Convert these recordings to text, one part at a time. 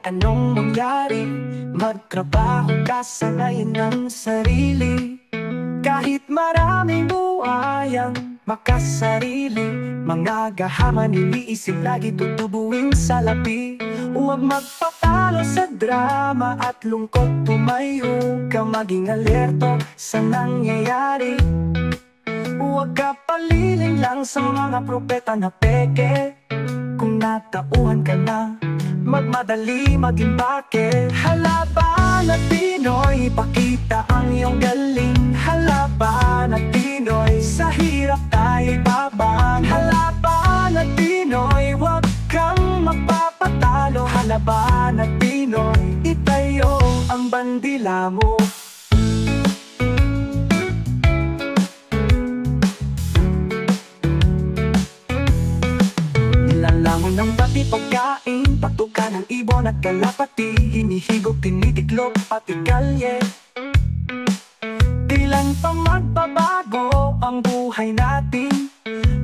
anong mangyari, magtrabaho ka, sanayin ang sarili. Kahit maraming buhayang makasarili, mga gahaman iniisip lagi tutubuin sa labi. Huwag magpatalo sa drama at lungkot, tumayo ka, maging alerto sa nangyayari. Huwag ka paliling lang sa mga propeta na peke. Kung natauhan ka na, magmadali maging bake. Halaban at Pinoy, ipakita ang iyong galing. Halaban at Pinoy, sa hirap tayo'y babang. Halaban at Pinoy, huwag kang magpapatalo. Halaban at Pinoy, itayo ang bandila mo. Nilalangon ng pati pagkain, patuka ng ibon at kalapati. Hinihigop, tinitiklop, pati kalye. Kailan pa magbabago ang buhay natin?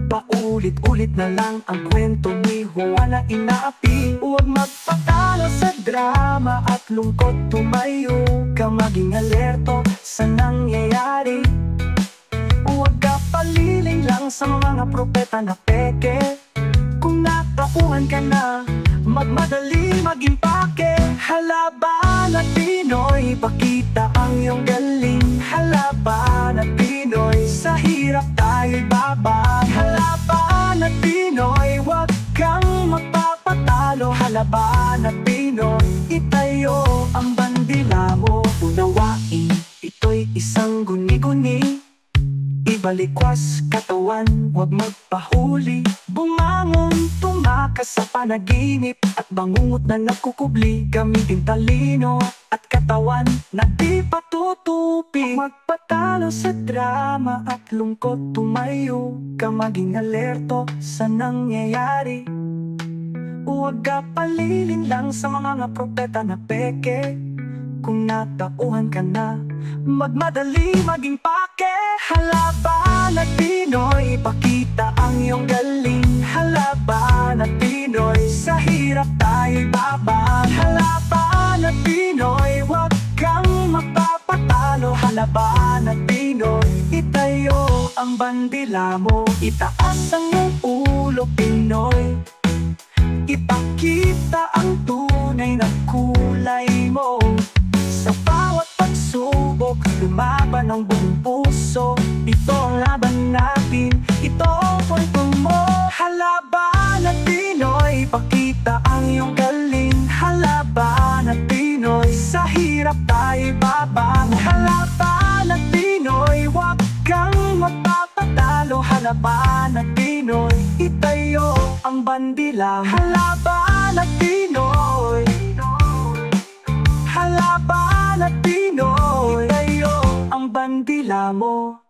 Paulit-ulit na lang ang kwento ni Juan na inaapi. Huwag magpatalo sa drama at lungkot, tumayo ka, maging alerto sa nangyayari. Huwag ka paliling lang sa mga propeta na peke. Kung natauhan ka na, magmadali maging pake. Halaban at Pinoy, ipakita ang iyong galing. Halaban at Pinoy, sa hirap tayo'y babang. Halaban at Pinoy, huwag kang magpapatalo. Halaban at Pinoy, itayo ang bandila mo. Unawain, ito'y isang guni-guni. Ibalikwas katawan, huwag magpahuli. Bumangon, tumakas sa panaginip, at bangungot na nagkukubli. Gamitin talino at katawan na di patutupi. Magpatalo sa drama at lungkot, tumayo ka, maging alerto sa nangyayari. Huwag ka palilin lang sa mga propeta na peke. Kung natauhan ka na, magmadali maging pake. Halaban at Pinoy, ipakita ang iyong galing. Halaban at Pinoy, sa hirap tayo'y babang. Halaban at Pinoy, huwag kang magpapatalo. Halaban at Pinoy, itayo ang bandila mo. Itaas ang iyong ulo, Pinoy. Ipakita ang tunay na kulay mo. Sa bawat pagsubok, lumaban ang buong puso. Ito ang laban natin, ito ang kwento mo. Halaban at Pinoy, ipakita ang iyong galing. Halaban at Pinoy, sa hirap tayo'y babang. Halaban at Pinoy, huwag kang magpapatalo. Halaban at Pinoy, itayo ang bandila. Halaban at Pinoy, halaban at Pinoy, itayo ang bandila mo.